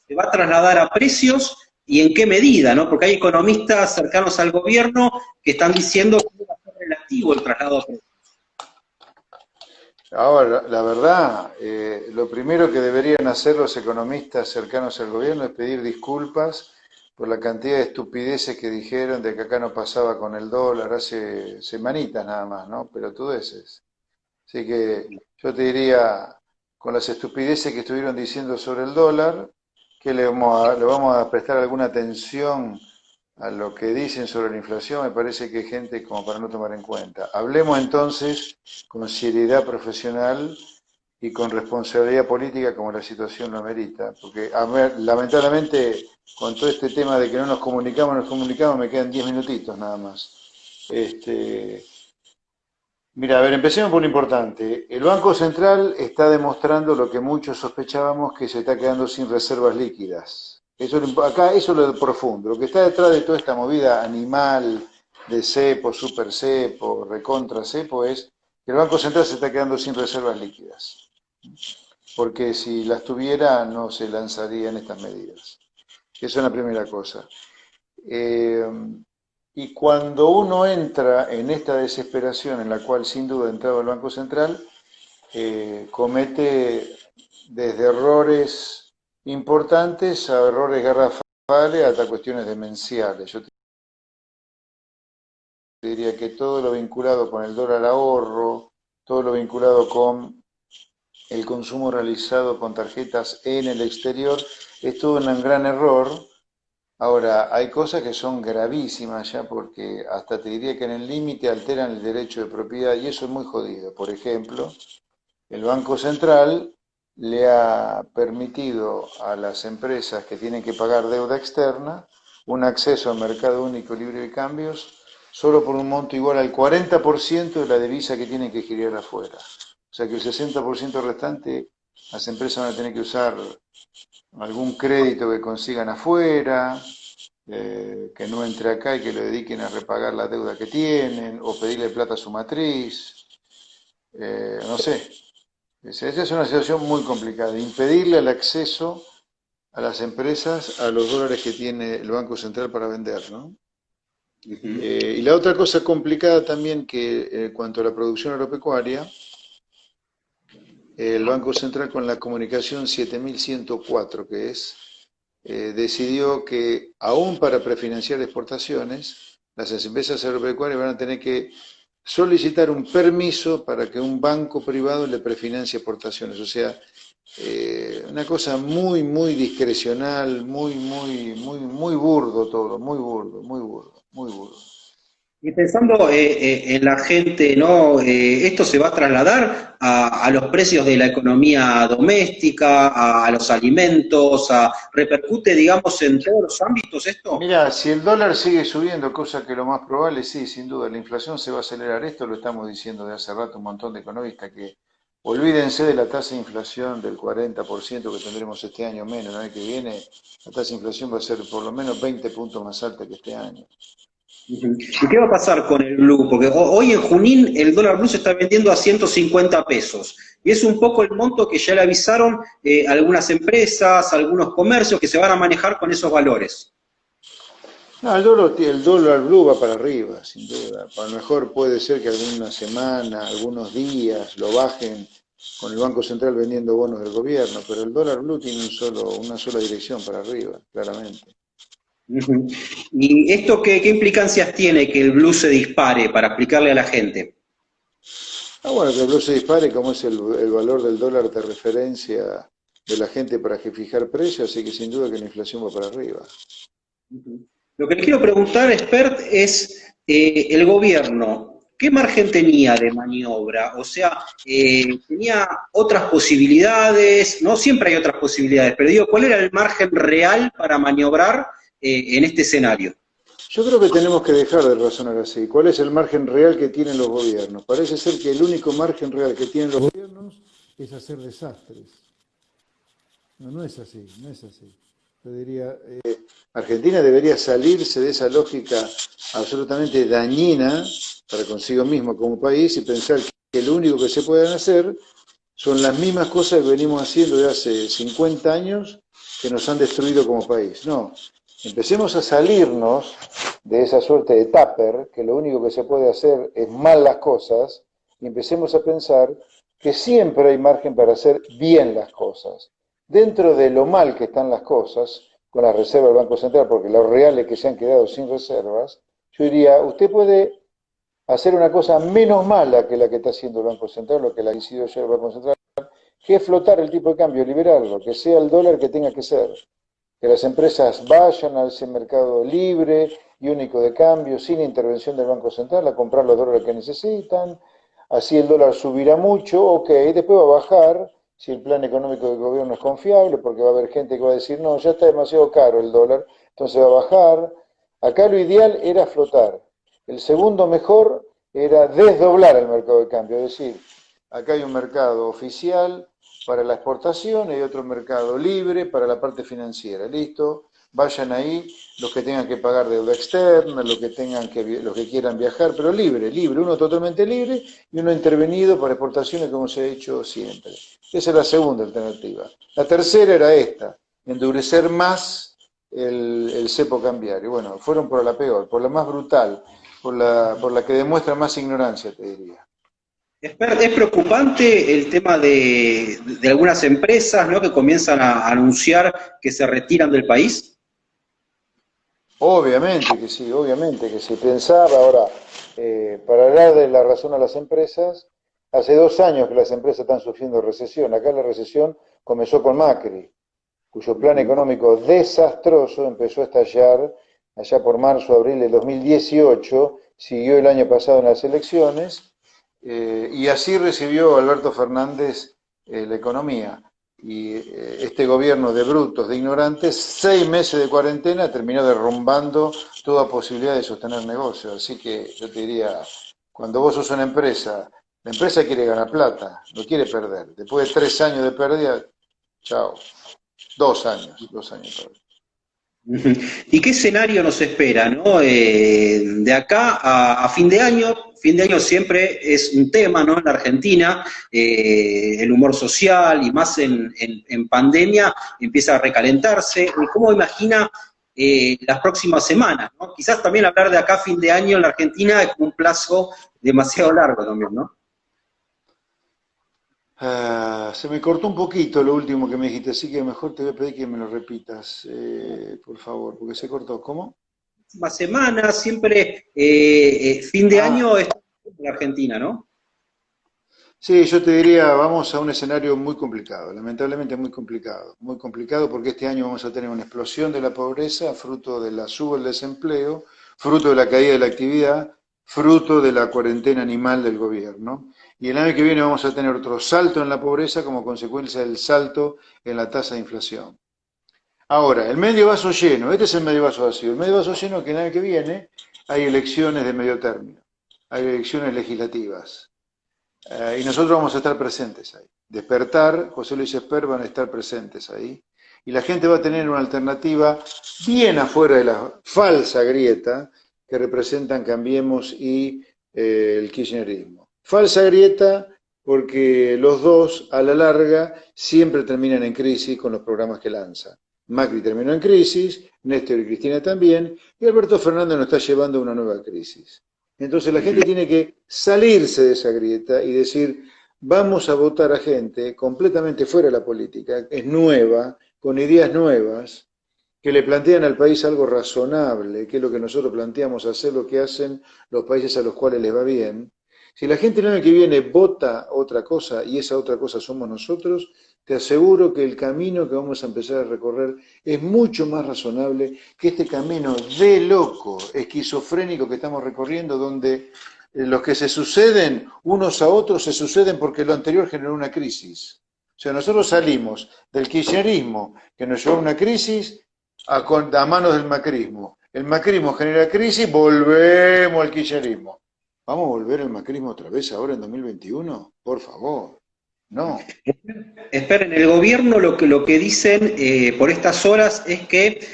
se va a trasladar a precios y en qué medida, ¿no? Porque hay economistas cercanos al gobierno que están diciendo que va a ser relativo el traslado a precios. Ahora, la verdad, lo primero que deberían hacer los economistas cercanos al gobierno es pedir disculpas por la cantidad de estupideces que dijeron de que acá no pasaba con el dólar hace semanitas nada más, ¿no? Pelotudeces. Así que yo te diría, con las estupideces que estuvieron diciendo sobre el dólar, que le vamos a prestar alguna atención a lo que dicen sobre la inflación. Me parece que hay gente como para no tomar en cuenta. Hablemos entonces con seriedad profesional y con responsabilidad política como la situación lo amerita, porque a ver, lamentablemente con todo este tema de que no nos comunicamos, me quedan 10 minutitos nada más. Mira, a ver, empecemos por lo importante. El Banco Central está demostrando lo que muchos sospechábamos, que se está quedando sin reservas líquidas. Acá eso es lo profundo. Lo que está detrás de toda esta movida animal de cepo, super cepo, recontra cepo, es que el Banco Central se está quedando sin reservas líquidas. Porque si las tuviera, no se lanzarían estas medidas. Esa es la primera cosa. Eh, y cuando uno entra en esta desesperación en la cual sin duda ha entrado el Banco Central, comete desde errores importantes a errores garrafales hasta cuestiones demenciales. Yo te diría que todo lo vinculado con el dólar ahorro, todo lo vinculado con el consumo realizado con tarjetas en el exterior, es todo un gran error. Ahora, hay cosas que son gravísimas ya porque hasta te diría que en el límite alteran el derecho de propiedad y eso es muy jodido. Por ejemplo, el Banco Central le ha permitido a las empresas que tienen que pagar deuda externa un acceso al mercado único libre de cambios solo por un monto igual al 40% de la divisa que tienen que girar afuera. O sea que el 60% restante las empresas van a tener que usar algún crédito que consigan afuera, que no entre acá y que lo dediquen a repagar la deuda que tienen, o pedirle plata a su matriz, no sé. Esa es una situación muy complicada, impedirle el acceso a las empresas a los dólares que tiene el Banco Central para vender, ¿no? Y la otra cosa complicada también que en cuanto a la producción agropecuaria, el Banco Central con la comunicación 7104, que es decidió que aún para prefinanciar exportaciones, las empresas agropecuarias van a tener que solicitar un permiso para que un banco privado le prefinancie exportaciones. O sea, una cosa muy, muy discrecional, muy burdo todo, muy burdo, muy burdo, muy burdo. Y pensando en la gente, ¿no? ¿Esto se va a trasladar a los precios de la economía doméstica, a los alimentos, repercute, digamos, en todos los ámbitos esto? Mira, si el dólar sigue subiendo, cosa que lo más probable, sí, sin duda, la inflación se va a acelerar. Esto lo estamos diciendo de hace rato un montón de economistas, que olvídense de la tasa de inflación del 40% que tendremos este año menos. El año que viene la tasa de inflación va a ser por lo menos 20 puntos más alta que este año. ¿Y qué va a pasar con el blue? Porque hoy en Junín el dólar blue se está vendiendo a 150 pesos. Y es un poco el monto que ya le avisaron algunas empresas, algunos comercios que se van a manejar con esos valores. No, el dólar blue va para arriba, sin duda. A lo mejor puede ser que alguna semana, algunos días lo bajen con el Banco Central vendiendo bonos del gobierno, pero el dólar blue tiene una sola dirección para arriba, claramente. ¿Y esto qué implicancias tiene que el blue se dispare para explicarle a la gente? Bueno, que el blue se dispare como es el valor del dólar de referencia de la gente para fijar precios, así que sin duda que la inflación va para arriba. Lo que le quiero preguntar, Expert, es el gobierno, ¿qué margen tenía de maniobra? O sea, tenía otras posibilidades, no siempre hay otras posibilidades, pero digo, ¿cuál era el margen real para maniobrar en este escenario? Yo creo que tenemos que dejar de razonar así. ¿Cuál es el margen real que tienen los gobiernos? Parece ser que el único margen real que tienen los gobiernos es hacer desastres. No, no es así, no es así. Yo diría, Argentina debería salirse de esa lógica absolutamente dañina para consigo mismo como país y pensar que lo único que se pueden hacer son las mismas cosas que venimos haciendo de hace 50 años que nos han destruido como país. No, empecemos a salirnos de esa suerte de tupper, que lo único que se puede hacer es mal las cosas, y empecemos a pensar que siempre hay margen para hacer bien las cosas. Dentro de lo mal que están las cosas, con la reserva del Banco Central, porque lo real es que se han quedado sin reservas, yo diría, usted puede hacer una cosa menos mala que la que está haciendo el Banco Central, lo que la ha decidido ayer el Banco Central, que es flotar el tipo de cambio, liberarlo, que sea el dólar que tenga que ser, que las empresas vayan a ese mercado libre y único de cambio, sin intervención del Banco Central, a comprar los dólares que necesitan, así el dólar subirá mucho, ok, después va a bajar, si el plan económico del gobierno es confiable, porque va a haber gente que va a decir, no, ya está demasiado caro el dólar, entonces va a bajar. Acá lo ideal era flotar. El segundo mejor era desdoblar el mercado de cambio, es decir, acá hay un mercado oficial para la exportación y otro mercado libre para la parte financiera. Listo, vayan ahí los que tengan que pagar deuda externa, los que quieran viajar, pero libre, uno totalmente libre y uno intervenido para exportaciones como se ha hecho siempre. Esa es la segunda alternativa. La tercera era esta, endurecer más el cepo cambiario. Bueno, fueron por la peor, por la más brutal, por la que demuestra más ignorancia, te diría. Es preocupante el tema de algunas empresas, ¿no?, que comienzan a anunciar que se retiran del país. Obviamente que sí. Pensaba ahora, para darle la razón a las empresas, hace 2 años que las empresas están sufriendo recesión. Acá la recesión comenzó con Macri, cuyo plan económico desastroso empezó a estallar allá por marzo, abril del 2018, siguió el año pasado en las elecciones, y así recibió Alberto Fernández la economía. Y este gobierno de brutos, de ignorantes, 6 meses de cuarentena terminó derrumbando toda posibilidad de sostener negocios. Así que yo te diría, cuando vos sos una empresa, la empresa quiere ganar plata, no quiere perder. Después de 3 años de pérdida, chao. 2 años, perdón. ¿Y qué escenario nos espera, ¿no? De acá a fin de año siempre es un tema, ¿no? En la Argentina, el humor social y más en pandemia empieza a recalentarse. ¿Cómo imagina las próximas semanas, ¿no? Quizás también hablar de acá a fin de año en la Argentina es un plazo demasiado largo también, ¿no? Se me cortó un poquito lo último que me dijiste, así que mejor te voy a pedir que me lo repitas, por favor, porque se cortó. ¿Cómo? Próximas semanas, siempre fin de Ah, año es en la Argentina, ¿no? sí, yo te diría, vamos a un escenario muy complicado, lamentablemente muy complicado porque este año vamos a tener una explosión de la pobreza, fruto de la suba del desempleo, fruto de la caída de la actividad, fruto de la cuarentena animal del gobierno. Y el año que viene vamos a tener otro salto en la pobreza como consecuencia del salto en la tasa de inflación. Ahora, el medio vaso lleno, este es el medio vaso vacío. El medio vaso lleno que el año que viene hay elecciones de medio término, hay elecciones legislativas. Y nosotros vamos a estar presentes ahí. Despertar, José Luis Esper van a estar presentes ahí. Y la gente va a tener una alternativa bien afuera de la falsa grieta que representan Cambiemos y el kirchnerismo. Falsa grieta porque los dos, a la larga, siempre terminan en crisis con los programas que lanzan. Macri terminó en crisis, Néstor y Cristina también, y Alberto Fernández nos está llevando a una nueva crisis. Entonces la gente tiene que salirse de esa grieta y decir, vamos a votar a gente completamente fuera de la política, es nueva, con ideas nuevas, que le plantean al país algo razonable, que es lo que nosotros planteamos, hacer lo que hacen los países a los cuales les va bien. Si la gente el año que viene vota otra cosa y esa otra cosa somos nosotros, te aseguro que el camino que vamos a empezar a recorrer es mucho más razonable que este camino de loco, esquizofrénico que estamos recorriendo, donde los que se suceden unos a otros se suceden porque lo anterior generó una crisis. O sea, nosotros salimos del kirchnerismo, que nos llevó a una crisis, a manos del macrismo. El macrismo genera crisis, volvemos al kirchnerismo. ¿Vamos a volver al macrismo otra vez ahora en 2021? Por favor, no. Esperen, el gobierno lo que dicen por estas horas es que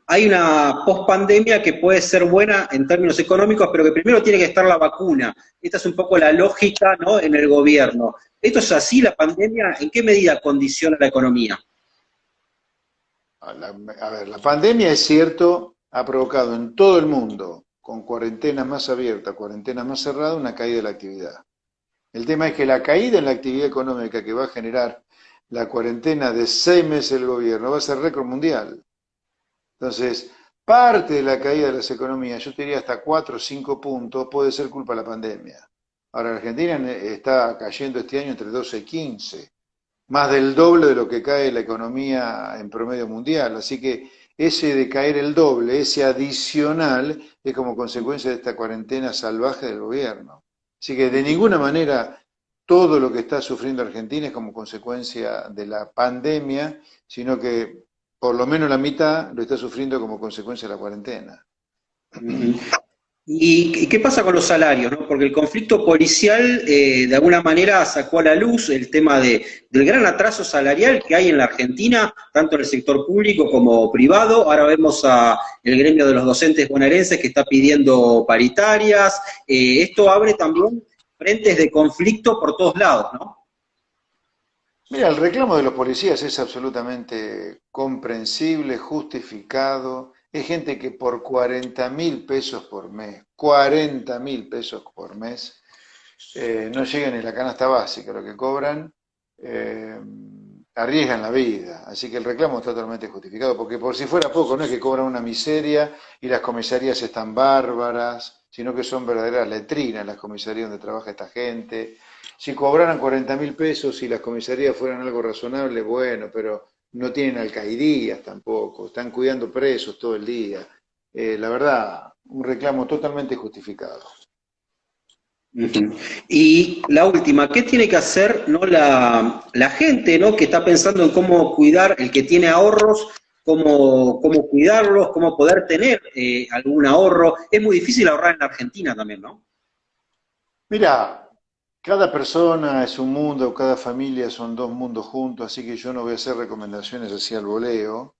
hay una pospandemia que puede ser buena en términos económicos, pero que primero tiene que estar la vacuna. Esta es un poco la lógica, ¿no?, en el gobierno. ¿Esto es así, la pandemia? ¿En qué medida condiciona la economía? A ver, la pandemia es cierto, ha provocado en todo el mundo, con cuarentenas más abiertas, cuarentenas más cerradas, una caída de la actividad. El tema es que la caída en la actividad económica que va a generar la cuarentena de 6 meses del gobierno va a ser récord mundial. Entonces, parte de la caída de las economías, yo te diría hasta 4 o 5 puntos, puede ser culpa de la pandemia. Ahora, Argentina está cayendo este año entre 12 y 15, más del doble de lo que cae la economía en promedio mundial. Así que ese de caer el doble, ese adicional, es como consecuencia de esta cuarentena salvaje del gobierno. Así que de ninguna manera todo lo que está sufriendo Argentina es como consecuencia de la pandemia, sino que por lo menos la mitad lo está sufriendo como consecuencia de la cuarentena. ¿Y qué pasa con los salarios, ¿no? Porque el conflicto policial de alguna manera sacó a la luz el tema del gran atraso salarial que hay en la Argentina, tanto en el sector público como privado. Ahora vemos a el gremio de los docentes bonaerenses que está pidiendo paritarias. Esto abre también frentes de conflicto por todos lados, ¿no? Mira, el reclamo de los policías es absolutamente comprensible, justificado. Es gente que por 40.000 pesos por mes, 40.000 pesos por mes, no llegan ni la canasta básica, lo que cobran, eh, arriesgan la vida. Así que el reclamo está totalmente justificado, porque por si fuera poco, no es que cobran una miseria y las comisarías están bárbaras, sino que son verdaderas letrinas las comisarías donde trabaja esta gente. Si cobraran 40.000 pesos y las comisarías fueran algo razonable, bueno, pero no tienen alcaidías tampoco, están cuidando presos todo el día. La verdad, un reclamo totalmente justificado. Ujú. Y la última, ¿qué tiene que hacer, no, la gente, ¿no? Que está pensando en cómo cuidar, el que tiene ahorros, cómo cuidarlos, cómo poder tener algún ahorro? Es muy difícil ahorrar en la Argentina también, ¿no? Mira, cada persona es un mundo, cada familia son dos mundos juntos, así que yo no voy a hacer recomendaciones así al voleo,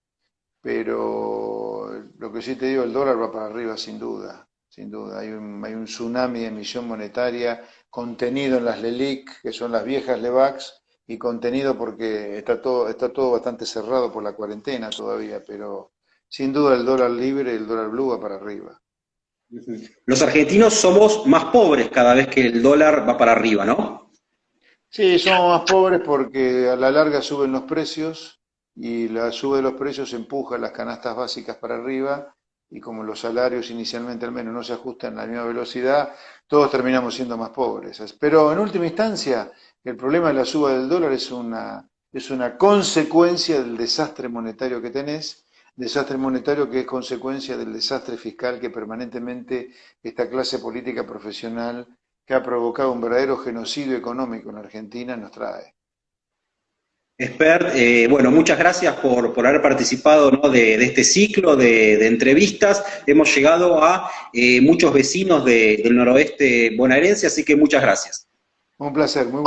pero lo que sí te digo, el dólar va para arriba sin duda, sin duda. Hay un tsunami de emisión monetaria contenido en las LELIC, que son las viejas LEVAX, y contenido porque está todo bastante cerrado por la cuarentena todavía, pero sin duda el dólar libre, el dólar blue va para arriba. Ujú. Los argentinos somos más pobres cada vez que el dólar va para arriba, ¿no? Sí, somos más pobres porque a la larga suben los precios y la sube de los precios empuja las canastas básicas para arriba y como los salarios inicialmente al menos no se ajustan a la misma velocidad, todos terminamos siendo más pobres. Pero en última instancia, el problema de la suba del dólar es una consecuencia del desastre monetario que tenés, desastre monetario que es consecuencia del desastre fiscal que permanentemente esta clase política profesional que ha provocado un verdadero genocidio económico en Argentina nos trae. Expert, bueno, muchas gracias por haber participado, ¿no? De este ciclo de entrevistas. Hemos llegado a muchos vecinos del noroeste bonaerense, así que muchas gracias. Un placer, muy bueno.